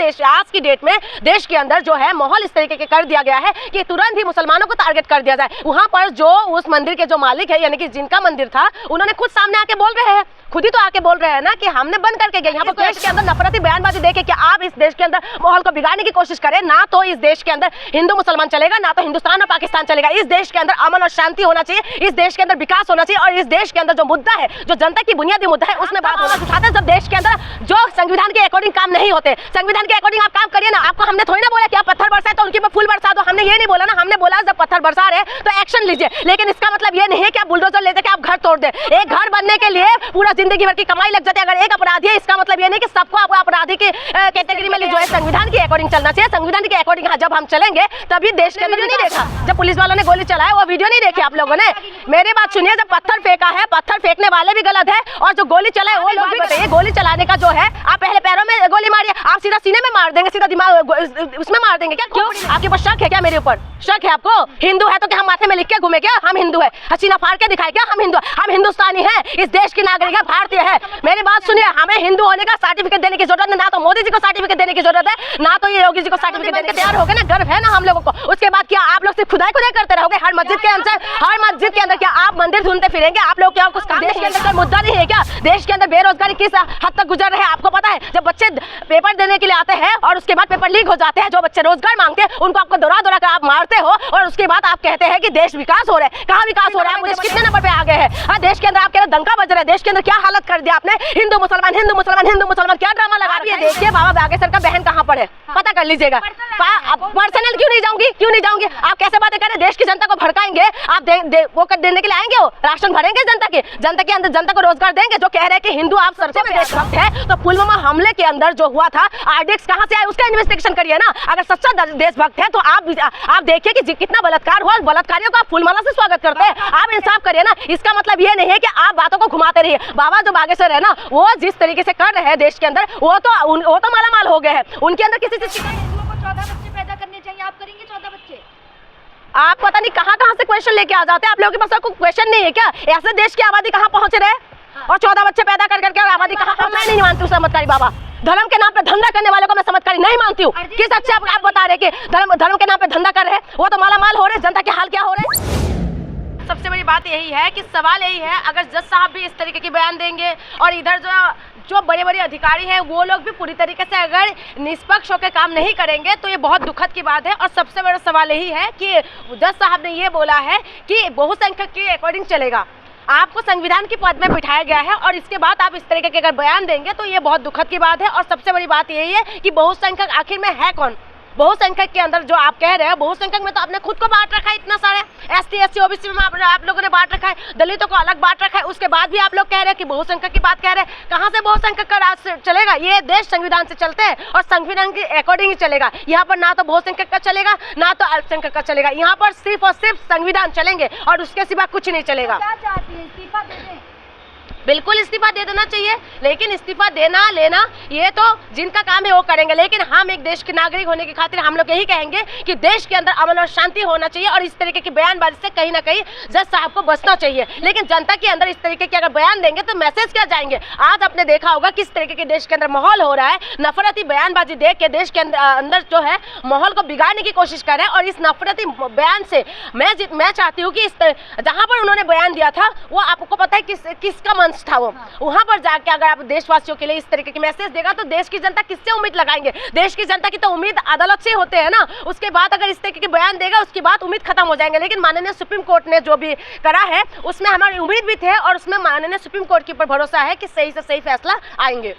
आज की डेट में देश के अंदर जो है माहौल इस तरीके के कर दिया गया है कि तुरंत ही मुसलमानों को टारगेट कर दिया जाए। वहां पर जो उस मंदिर के जो मालिक है, यानी कि जिनका मंदिर था, उन्होंने खुद सामने आके बोल रहे हैं, खुद ही तो आके बोल रहे हैं ना कि हमने बंद करके गए। यहाँ पर देश के अंदर नफरती बयानबाजी देके कि आप इस देश के अंदर माहौल को बिगाड़ने की कोशिश करें, ना तो इस देश के अंदर हिंदू मुसलमान चलेगा, ना तो हिंदुस्तान और पाकिस्तान चलेगा। इस देश के अंदर अमन और शांति होना चाहिए, इस देश के अंदर विकास होना चाहिए, और इस देश के अंदर जो मुद्दा है, जो जनता की बुनियादी मुद्दा है, उसमें बात होना उठाते हैं। जब देश के अंदर जो संविधान के अकॉर्डिंग काम नहीं होते, संविधान के अकॉर्डिंग आप काम करिए ना। आपको हमने थोड़ी ना बोला कि आप पत्थर बरसाए तो उनके ऊपर फूल बरसा दो, हमने ये नहीं बोला ना। हमने बोला जब पत्थर बरसा रहे तो एक्शन लीजिए, लेकिन इसका मतलब ये नहीं है कि आप बुलडोजर ले जाके आप घर तोड़ दे। एक घर बनने के लिए पूरा जिंदगी भर की कमाई लग जाती है। अगर एक अपराधी है, इसका मतलब ये नहीं कि सबको आपको अपराधी की कैटेगरी में जो है संविधान के अकॉर्डिंग चलना चाहिए। संविधान के अकॉर्डिंग जब हम चलेंगे तभी देश के अंदर नहीं देखा। जब पुलिस वालों ने गोली चलाया वो वीडियो नहीं देखी आप लोगों ने। मेरी बात सुनिए, जब पत्थर फेंका है, पत्थर फेंकने वाले भी गलत है और जो गोली चलाए वो लोग भी बताइए। गोली चलाने का जो है, आप पहले पैरों में गोली मारिए, आप सीधा सीने में मार देंगे, सीधा दिमाग उसमें मार देंगे क्या? क्यों? आपके पास शक है क्या? मेरे ऊपर शक है आपको? हिंदू है तो क्या हम माथे में लिख के घूमे क्या हम हिंदू है? हसीना फाड़ के दिखाए क्या हम हिंदू? हम हिंदुस्तानी हैं, इस देश के नागरिक है, भारतीय है। मेरी बात सुनिए, हमें हिंदू होने का सर्टिफिकेट देने की जरूरत है, ना तो मोदी जी को सर्टिफिकेट देने की जरूरत है, ना तो ये योगी जी को सर्टिफिकेट देने के तैयार हो गए ना। गर्व है ना हम लोगों को। उसके बाद क्या आप लोग सिर्फ खुदाई करते रहोगे हर मस्जिद के अंदर? हर मस्जिद के अंदर क्या आप मंदिर ढूंढते फिरेंगे? आप लोग क्या कुछ देश के अंदर मुद्दा नहीं है क्या? देश के अंदर बेरोजगारी किस हद तक गुजर रहे हैं आपको पता है? जब बच्चे पेपर देने के लिए आते हैं और उसके बाद पेपर लीक हो जाते हैं, जो बच्चे रोजगार मांगते हैं उनको आपको दौड़ा दौड़ा कर आप मारते हो, और उसके बाद आप कहते हैं कि देश विकास हो रहा है। कहाँ विकास हो रहा है? देश कितने नंबर पे आ गए हैं? देश के अंदर आप कह रहे दंगा बज रहा है। देश के अंदर क्या हालत कर दिया आपने? हिंदू मुसलमान हिंदू मुसलमान हिंदू मुसलमान क्या ड्रामा लगा रही है? देखिए बाबा बागेश्वर का बहन कहाँ पर है, पता कर लीजिएगा। पर्सनल क्यों नहीं जाऊंगी, क्यों नहीं जाऊंगी? आप कैसे बातें कर रहे हैं? देश की जनता को भड़काएंगे आप? वो कर देने के लिए आएंगे, वो राशन भरेंगे जनता के अंदर, जनता को रोजगार देंगे। जो कह रहे हैं कि हिंदू आप सरसों में देशभक्त है, तो पुलवामा हमले के अंदर जो हुआ था आरडीएक्स कहां से आया उसका इन्वेस्टिगेशन करिए ना। अगर सच्चा देशभक्त है तो आप देखिए कि कितना बलात्कार हुआ, बलात्कारियों का फूलमाला से स्वागत करते हैं। आप इंसाफ करिए ना। इसका मतलब ये नहीं है कि आप बातों को घुमाते रहिए। बाबा जो बागेश्वर है ना, वो जिस तरीके से कर रहे हैं देश के अंदर, वो तो मालामाल हो गए हैं। उनके अंदर किसी चीज की 14 बच्चे पैदा करने चाहिए, आप करेंगे 14 बच्चे? आप पता नहीं कहां से क्वेश्चन लेके आ जाते हैं। आप लोगों के पास कोई क्वेश्चन नहीं है क्या? ऐसे देश की आबादी कहां पहुंच रहे हैं और 14 बच्चे पैदा कर करके आबादी कहां पहुंच? मैं नहीं मानती हूँ चमत्कारी बाबा। धर्म के नाम पे धंधा करने वालों को मैं चमत्कारी नहीं मानती हूँ। किस अच्छे आप बता रहे कि धर्म के नाम पे धंधा कर रहे हैं, वो तो मालामाल हो रहे, जनता के हाल क्या हो रहे हैं? सबसे बड़ी बात यही है कि सवाल यही है, अगर जज साहब भी इस तरीके की बयान देंगे और इधर जो बड़े बड़े अधिकारी हैं वो लोग भी पूरी तरीके से अगर निष्पक्ष होकर काम नहीं करेंगे तो ये बहुत दुखद की बात है। और सबसे बड़ा सवाल यही है कि जज साहब ने ये बोला है कि बहुसंख्यक के अकॉर्डिंग चलेगा। आपको संविधान की पद में बिठाया गया है और इसके बाद आप इस तरीके के अगर बयान देंगे तो ये बहुत दुखद की बात है। और सबसे बड़ी बात यही है कि बहुसंख्यक आखिर में है कौन? बहुसंख्यक के अंदर जो आप कह रहे हैं, बहुसंख्यक में तो आपने खुद को बांट रखा है। इतना सारे एसटी एससी ओबीसी में आप लोगों ने बांट रखा है, दलितों को अलग बांट रखा है। उसके बाद भी आप लोग कह रहे हैं कि बहुसंख्यक की बात कह रहे हैं। कहाँ से बहुसंख्यक का राज चलेगा? ये देश संविधान से चलते हैं और संविधान के अकॉर्डिंग ही चलेगा। यहाँ पर ना तो बहुसंख्यक का चलेगा ना तो अल्पसंख्यक का चलेगा। यहाँ पर सिर्फ और सिर्फ संविधान चलेंगे और उसके सिवा कुछ नहीं चलेगा। क्या चाहती है? इस्तीफा दे दें? बिल्कुल इस्तीफा दे देना चाहिए, लेकिन इस्तीफा देना लेना ये तो जिनका काम है वो करेंगे। लेकिन हम एक देश के नागरिक होने की खातिर हम लोग यही कहेंगे कि देश के अंदर अमन और शांति होना चाहिए और इस तरीके की बयानबाजी से कहीं ना कहीं जज साहब को बचना चाहिए। लेकिन जनता के अंदर इस तरीके के अगर बयान देंगे तो मैसेज क्या जाएंगे? आज आपने देखा होगा किस तरीके के देश के अंदर माहौल हो रहा है। नफरती बयानबाजी देख के देश के अंदर जो है माहौल को बिगाड़ने की कोशिश कर रहे हैं। और इस नफरती बयान से मैं चाहती हूँ कि जहाँ पर उन्होंने बयान दिया था वो आपको पता है किसका मंच था, वो वहां पर जाके अगर आप देशवासियों के लिए इस तरीके की मैसेज देगा तो देश की जनता किससे उम्मीद लगाएंगे? देश की जनता की तो उम्मीद अदालत से होते हैं ना। उसके बाद अगर इस तरीके के बयान देगा उसके बाद उम्मीद खत्म हो जाएंगे। लेकिन माननीय सुप्रीम कोर्ट ने जो भी करा है उसमें हमारी उम्मीद भी थे और उसमें माननीय सुप्रीम कोर्ट के ऊपर भरोसा है कि सही से सही फैसला आएंगे।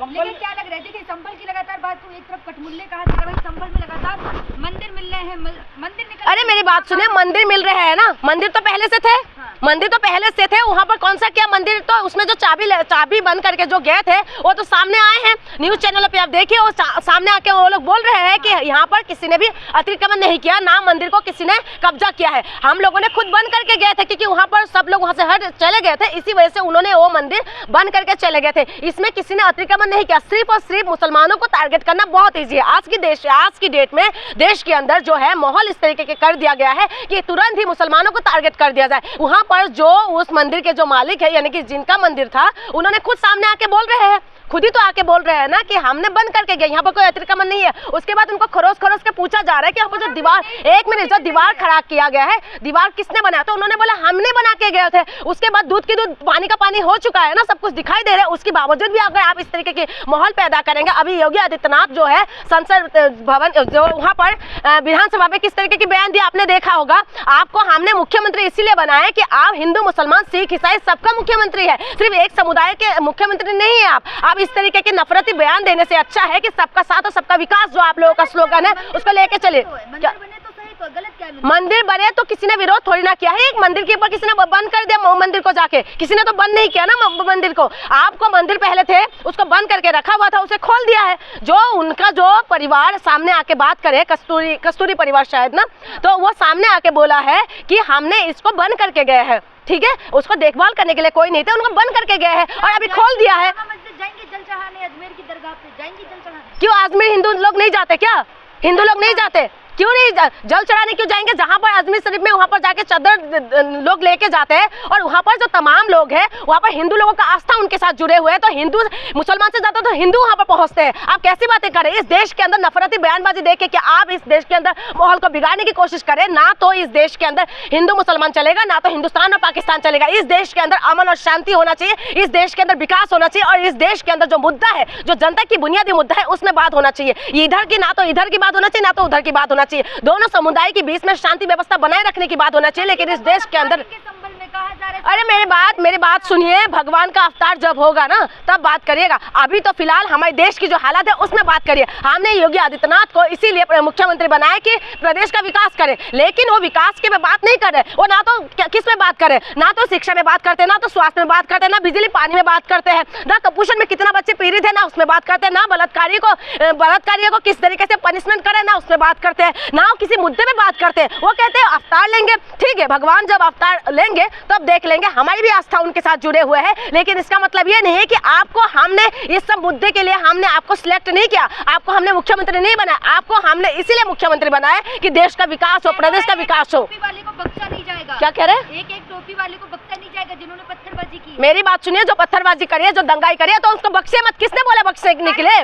लेकिन क्या लग रहा है, देखिए संभल की लगातार बात हुई, एक तरफ कटमुल्ले कहा जा रहा है, संभल में लगातार मंदिर मिल रहे हैं, मंदिर निकल। अरे मेरी बात सुनिए, मंदिर मिल रहे हैं ना, मंदिर तो पहले से थे। मंदिर तो पहले से थे। वहाँ पर कौन सा क्या मंदिर, तो उसमें जो चाबी बंद करके जो गए थे वो तो सामने आए हैं न्यूज चैनल पे। आप देखिए वो सामने आके वो लोग बोल रहे हैं कि यहाँ पर किसी ने भी अतिक्रमण नहीं किया, ना मंदिर को किसी ने कब्जा किया है। हम लोगों ने खुद बंद करके गए थे क्योंकि वहाँ पर सब लोग वहाँ से हट चले गए थे, इसी वजह से उन्होंने वो मंदिर बंद करके चले गए थे। इसमें किसी ने अतिक्रमण नहीं किया। सिर्फ और सिर्फ मुसलमानों को टारगेट करना बहुत ईजी है। आज की डेट में देश के अंदर जो है माहौल इस तरीके के कर दिया गया है कि तुरंत ही मुसलमानों को टारगेट कर दिया जाए। वहाँ पर जो उस मंदिर के जो मालिक है यानी कि जिनका मंदिर था, उन्होंने खुद सामने आके बोल रहे हैं, खुद ही तो आके बोल रहे हैं ना कि हमने बंद करके गए, यहाँ पर कोई अतिक्रमण नहीं है। उसके बाद उनको खरोच खरोच के पूछा जा रहा है कि यहाँ पर जो दीवार, एक मिनट, जो दीवार खड़ा किया गया है, दीवार किसने बनाया? तो उन्होंने बोला हमने बना के गए थे। उसके बाद दूध की दूध पानी का पानी हो चुका है ना, सब कुछ दिखाई दे रहा है। उसके बावजूद भी अगर आप इस तरीके के माहौल पैदा करेंगे, अभी योगी आदित्यनाथ जो है संसद भवन जो वहाँ पर विधानसभा में किस तरीके की बयान दिया आपने देखा होगा। आपको हमने मुख्यमंत्री इसीलिए बनाया कि आप हिंदू मुसलमान सिख ईसाई सबका मुख्यमंत्री है, सिर्फ एक समुदाय के मुख्यमंत्री नहीं है आप इस तरीके के नफरती बयान देने से अच्छा है कि सबका साथ और सबका विकास जो आप लोगों का स्लोगन है उसको लेके चले। मंदिर बने तो किसी ने विरोध थोड़ी ना किया है। एक मंदिर के ऊपर किसी ने बंद कर दिया, मंदिर को जाके किसी ने तो बंद नहीं किया ना मंदिर को। आपको मंदिर पहले थे उसको बंद करके रखा हुआ था, उसे खोल दिया है। जो उनका जो परिवार सामने आके बात करे, कस्तूरी परिवार शायद ना, तो वो सामने आके बोला है कि हमने इसको बंद करके गए हैं, ठीक है, उसको देखभाल करने के लिए कोई नहीं थे, उनको बंद करके गए हैं और अभी खोल दिया है। अजमेर की दरगाह पे जाएंगे जल चढ़ाने? क्यों अजमेर हिंदू लोग नहीं जाते क्या? हिंदू लोग नहीं जाते? क्यों नहीं जल चढ़ाने क्यों जाएंगे? जहाँ पर अजमेर शरीफ में वहाँ पर जाके चादर लोग लेके जाते हैं और वहाँ पर जो तमाम लोग हैं वहाँ पर हिंदू लोगों का आस्था उनके साथ जुड़े हुए हैं, तो हिंदू मुसलमान से ज्यादा तो हिंदू वहाँ पर पहुँचते हैं। आप कैसी बातें करें? इस देश के अंदर नफरती बयानबाजी देख के आप इस देश के अंदर माहौल को बिगाड़ने की कोशिश करें। ना तो इस देश के अंदर हिंदू मुसलमान चलेगा, ना तो हिंदुस्तान और पाकिस्तान चलेगा। इस देश के अंदर अमन और शांति होना चाहिए, इस देश के अंदर विकास होना चाहिए और इस देश के अंदर जो मुद्दा है, जो जनता की बुनियादी मुद्दा है, उसमें बात होना चाहिए। इधर की ना तो इधर की बात होना चाहिए, ना तो उधर की बात होना चाहिए। दोनों समुदाय के बीच में शांति व्यवस्था बनाए रखने की बात होना चाहिए। लेकिन इस देश के अंदर, अरे मेरी बात सुनिए, भगवान का अवतार जब होगा ना तब बात करिएगा। अभी तो फिलहाल हमारे देश की जो हालत है उसमें बात करिए। हमने योगी आदित्यनाथ को इसीलिए मुख्यमंत्री बनाया कि प्रदेश का विकास करे, लेकिन वो विकास की बात नहीं कर रहे। वो ना तो किस में बात करे, ना तो शिक्षा में बात करते, ना तो स्वास्थ्य में बात करते, ना बिजली पानी में बात करते हैं, ना कुपोषण में कितना बच्चे पीड़ित है ना उसमें बात करते हैं, ना बलात्कारियों को किस तरीके से पनिशमेंट करे ना उसमें बात करते हैं, ना किसी मुद्दे में बात करते हैं। वो कहते हैं अवतार लेंगे, ठीक है, भगवान जब अवतार लेंगे तब देख लेंगे। हमारी भी आस्था उनके साथ जुड़े हुए हैं, लेकिन इसका मतलब ये नहीं है कि आपको हमने इस सब मुद्दे के लिए हमने आपको सिलेक्ट नहीं किया, आपको हमने मुख्यमंत्री नहीं बनाया। आपको हमने इसीलिए मुख्यमंत्री बनाया कि देश का विकास हो, प्रदेश का विकास हो। टोपी वाले को बख्शा नहीं जाएगा। क्या कह रहे हैं? एक टोपी वाले को बख्शा नहीं जाएगा जिन्होंने पत्थरबाजी की। मेरी बात सुनिए, जो पत्थरबाजी करी है, जो दंगाई करी है, तो उसको बख्शे मत। किसने बोला बख्शे निकले?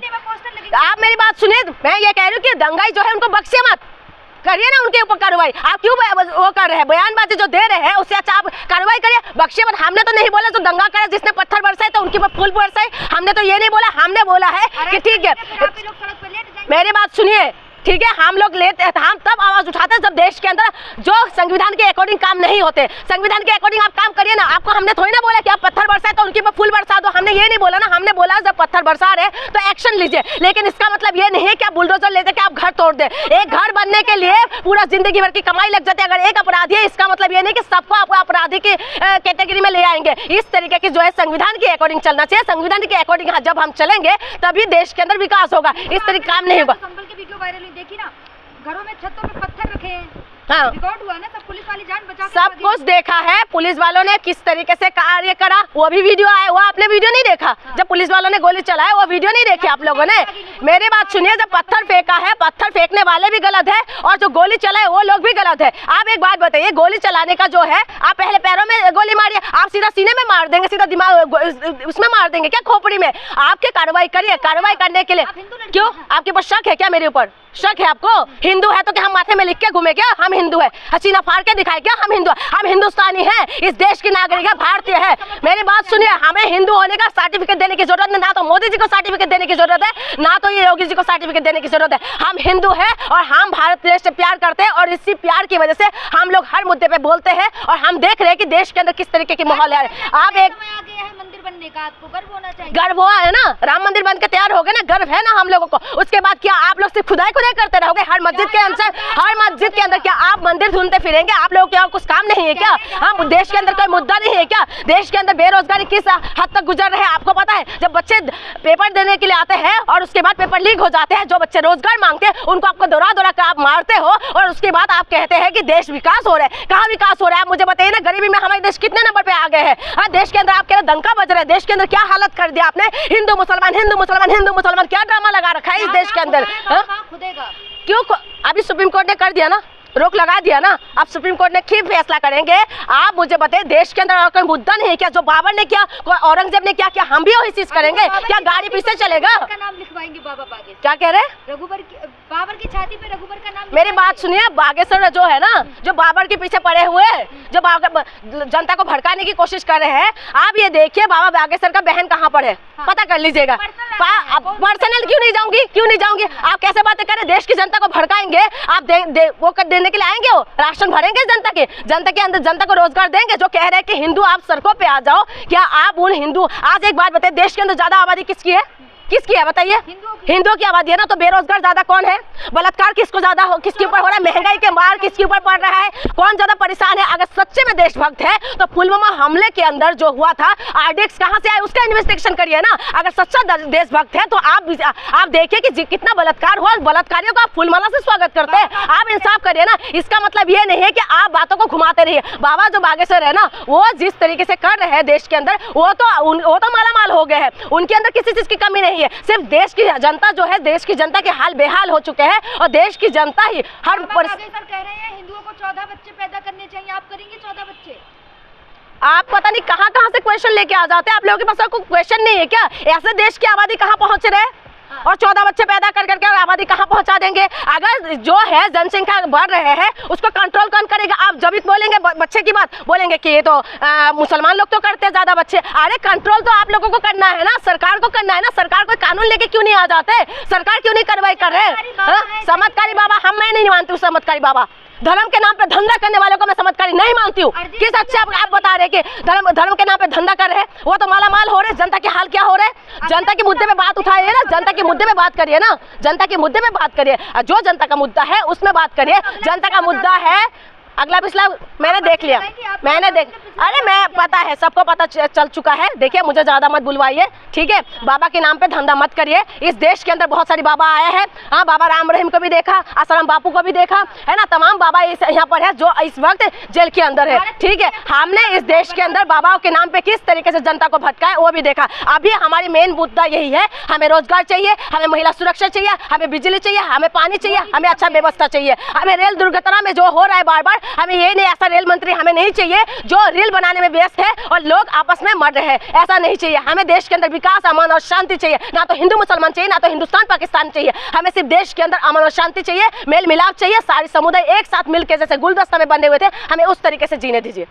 आप मेरी बात सुनिए, मैं ये कह रही हूँ कि दंगाई जो है उनको बख्शे मत, करिए ना उनके ऊपर कार्रवाई। आप क्यों वो कर रहे हैं, बयानबाजी जो दे रहे हैं उससे अच्छा आप कार्रवाई करिए, बख्शे मत। हमने तो नहीं बोला जो दंगा करे, जिसने पत्थर बरसाए तो उनके ऊपर फूल बरसाए, हमने तो ये नहीं बोला। हमने बोला है कि ठीक है, मेरी बात सुनिए, ठीक है, हम लोग लेते हैं, हम तब आवाज उठाते हैं जब देश के अंदर जो संविधान के अकॉर्डिंग काम नहीं होते। संविधान के अकॉर्डिंग आप काम करिए ना। आपको हमने थोड़ी ना बोला कि आप पत्थर बरसाए तो उनके ऊपर फूल बरसा दो, हमने ये नहीं बोला ना। हमने बोला जब पत्थर बरसा रहे तो एक्शन लीजिए, लेकिन इसका मतलब ये नहीं है कि आप बुलडोजर ले जाके आप घर तोड़ दे। एक घर बनने के लिए पूरा जिंदगी भर की कमाई लग जाती है। अगर एक अपराधी है, इसका मतलब ये नहीं कि सबको आप अपराधी की कैटेगरी में ले आएंगे। इस तरीके की जो है संविधान के अकॉर्डिंग चलना चाहिए। संविधान के अकॉर्डिंग जब हम चलेंगे तभी देश के अंदर विकास होगा, इस तरीके काम नहीं होगा। संभल की वीडियो वायरल हुई, देखी ना, घरों में छतों पे पत्थर रखे हैं, हाँ, रिकॉर्ड हुआ ना, सब पुलिस वाली जान बचा के सब कुछ देखा है। पुलिस वालों ने किस तरीके से कार्य करा वो भी वीडियो आया। वो आपने वीडियो नहीं देखा? जब पुलिस वालों ने गोली चलाया वो वीडियो नहीं देखी आप लोगों ने? मेरी बात सुनिए, जब पत्थर फेंका है, पत्थर फेंकने वाले भी गलत है और जो गोली चलाए वो लोग भी गलत है। आप एक बात बताइए, गोली चलाने का जो है, आप पहले पैरों में गोली मारिए, आप सीधा सीने में मार देंगे, सीधा दिमाग उसमें मार देंगे क्या, खोपड़ी में? आपके कार्रवाई करिए। कार्रवाई करने के लिए क्यों? आपके पास शक है क्या मेरे ऊपर? शक है आपको? हिंदू है तो क्या हम माथे में लिख के घूमे क्या हम हिंदू है? हसीना फाड़ के दिखाए क्या हम हिंदू? हम हिंदुस्तानी हैं, इस देश की नागरिक है, भारतीय है। मेरी बात सुनिए, हमें हिंदू होने का सर्टिफिकेट देने की जरूरत नहीं, ना तो मोदी जी को सर्टिफिकेट देने की जरूरत है, ना तो ये योगी जी को सर्टिफिकेट देने की जरूरत है। हम हिंदू है और हम भारत देश से प्यार करते हैं और इसी प्यार की वजह से हम लोग हर मुद्दे पे बोलते हैं और हम देख रहे हैं कि देश के अंदर किस तरीके की माहौल है। आप एक मंदिर बनने का आपको गर्व होना चाहिए। गर्व हुआ है ना, राम मंदिर बन के तैयार हो गए ना, गर्व है ना हम लोगों को। उसके बाद क्या आप लोग सिर्फ खुदाई करते रहोगे हर मस्जिद के अंदर? हर मस्जिद के अंदर क्या आप मंदिर ढूंढते फिरेंगे? आप लोगों के कुछ काम नहीं है क्या? हम देश के अंदर कोई मुद्दा नहीं है क्या? देश के अंदर बेरोजगारी किस हद तक गुजर रहे हैं आपको पता है? जब बच्चे पेपर देने के लिए आते हैं और उसके बाद पेपर लीक हो जाते हैं, जो बच्चे रोजगार मांगते हैं उनको आपको दौरा कर आप मारते हो और उसके बाद आप कहते हैं कि देश विकास हो रहा है। कहाँ विकास हो रहा है? आप मुझे बताइए ना, गरीबी में हमारे देश कितने नंबर पे आ गए हैं? देश के अंदर आप कह रहे डंका बज रहा है, देश के अंदर क्या हालत कर दिया आपने? हिंदू मुसलमान हिंदू मुसलमान हिंदू मुसलमान, क्या ड्रामा लगा रखा है इस देश के अंदर? क्यों? अभी सुप्रीम कोर्ट ने कर दिया ना, रोक लगा दिया ना, अब सुप्रीम कोर्ट ने क्या फैसला करेंगे। आप मुझे बताइए, देश के अंदर और कोई मुद्दा नहीं है क्या? जो बाबर ने किया, कोई औरंगजेब ने किया, क्या हम भी वही चीज करेंगे? क्या गाड़ी पीछे चलेगा? का नाम लिखवाएंगे बाबा बागेश्वर। क्या कह रहे? बाबर की छाती पे रघुबर का नाम। मेरी बात सुनिए, बागेश्वर जो है ना, जो बाबर के पीछे पड़े हुए, जो जनता को भड़काने की कोशिश कर रहे हैं, आप ये देखिए बाबा बागेश्वर का बहन कहाँ पर है, पता कर लीजिएगा। पर्सनल क्यों नहीं जाऊंगी, क्यों नहीं जाऊंगी? आप कैसे बातें कर रहे? देश की जनता को भड़काएंगे आप? वो कर देने के लिए आएंगे, वो राशन भरेंगे जनता के अंदर, जनता को रोजगार देंगे। जो कह रहे हैं कि हिंदू आप सड़कों पे आ जाओ, क्या आप उन हिंदू, आज एक बात बताइए, देश के अंदर ज्यादा आबादी किसकी है? किसकी है बताइए? हिंदुओं की आबादी है ना, तो बेरोजगार ज्यादा कौन है? बलात्कार किसको ज्यादा किसके ऊपर हो रहा है? महंगाई के मार किसके ऊपर पड़ रहा है? कौन ज्यादा परेशान है? अगर सच्चे में देशभक्त है तो पुलवामा हमले के अंदर जो हुआ था, आरडीएक्स कहां से आए उसका इन्वेस्टिगेशन करिए ना। अगर सच्चा देशभक्त है तो आप देखिए कि कितना बलात्कार हुआ, बलात्कारियों का आप फूलमाला से स्वागत करते हैं। आप इंसाफ करिए ना। इसका मतलब ये नहीं है कि आप बातों को घुमाते रहिए। बाबा जो बागेश्वर है ना, वो जिस तरीके से कर रहे हैं देश के अंदर, वो तो मालामाल हो गए हैं। उनके अंदर किसी चीज की कमी नहीं है। सिर्फ देश की जनता जो है, देश की जनता के हाल बेहाल हो चुके हैं, और देश की जनता ही हर कह रहे हैं हिंदुओं को 14 बच्चे पैदा करने चाहिए। आप करेंगे 14 बच्चे? आप पता नहीं कहां से क्वेश्चन लेके आ जाते हैं। आप लोगों के पास कोई क्वेश्चन नहीं है क्या? ऐसे देश की आबादी कहां पहुंच रहे हैं, और 14 बच्चे पैदा कर करके आबादी कहां पहुंचा देंगे? अगर जो है जनसंख्या बढ़ रहे हैं, उसको कंट्रोल कौन करेगा? आप जब भी बोलेंगे बच्चे की बात, बोलेंगे कि ये तो मुसलमान लोग तो करते हैं ज्यादा बच्चे। अरे कंट्रोल तो आप लोगों को करना है ना, सरकार को करना है ना। सरकार कोई कानून लेके क्यों नहीं आ जाते? सरकार क्यों नहीं कार्रवाई कर रहे? चमत्कारी बाबा मैं नहीं मानती हूँ। चमत्कारी बाबा, धर्म के नाम पे धंधा करने वालों को मैं चमत्कारी नहीं मानती हूँ। किस अच्छे आप बता रहे कि धर्म के नाम पे धंधा कर रहे हैं? वो तो मालामाल हो रहे। जनता के हाल क्या हो रहे हैं? जनता के मुद्दे पे बात उठाइए ना, जनता के मुद्दे पे बात करिए ना, जनता के मुद्दे पे बात करिए। जो जनता का मुद्दा है उसमें बात करिए। जनता का मुद्दा है अगला पिछला मैंने देख लिया, अरे मैं पता है, सबको पता चल चुका है। देखिए मुझे ज्यादा मत बुलवाइए, ठीक है? बाबा के नाम पे धंधा मत करिए। इस देश के अंदर बहुत सारी बाबा आए हैं। हाँ, बाबा राम रहीम को भी देखा, आसाराम बापू को भी देखा है ना। तमाम बाबा यहाँ पर है जो इस वक्त जेल के अंदर है, ठीक है? हमने इस देश के अंदर बाबाओं के नाम पे किस तरीके से जनता को भटका है वो भी देखा। अभी हमारी मेन मुद्दा यही है, हमें रोजगार चाहिए, हमें महिला सुरक्षा चाहिए, हमें बिजली चाहिए, हमें पानी चाहिए, हमें अच्छा व्यवस्था चाहिए। हमें रेल दुर्घटना में जो हो रहा है बार बार, हमें ये नहीं, ऐसा रेल मंत्री हमें नहीं चाहिए जो रेल बनाने में व्यस्त है और लोग आपस में मर रहे हैं। ऐसा नहीं चाहिए। हमें देश के अंदर विकास, अमन और शांति चाहिए। ना तो हिंदू मुसलमान चाहिए, ना तो हिंदुस्तान पाकिस्तान चाहिए। हमें सिर्फ देश के अंदर अमन और शांति चाहिए, मेल मिलाप चाहिए। सारे समुदाय एक साथ मिलकर जैसे गुलदस्ता में बंधे हुए थे, हमें उस तरीके से जीने दीजिए।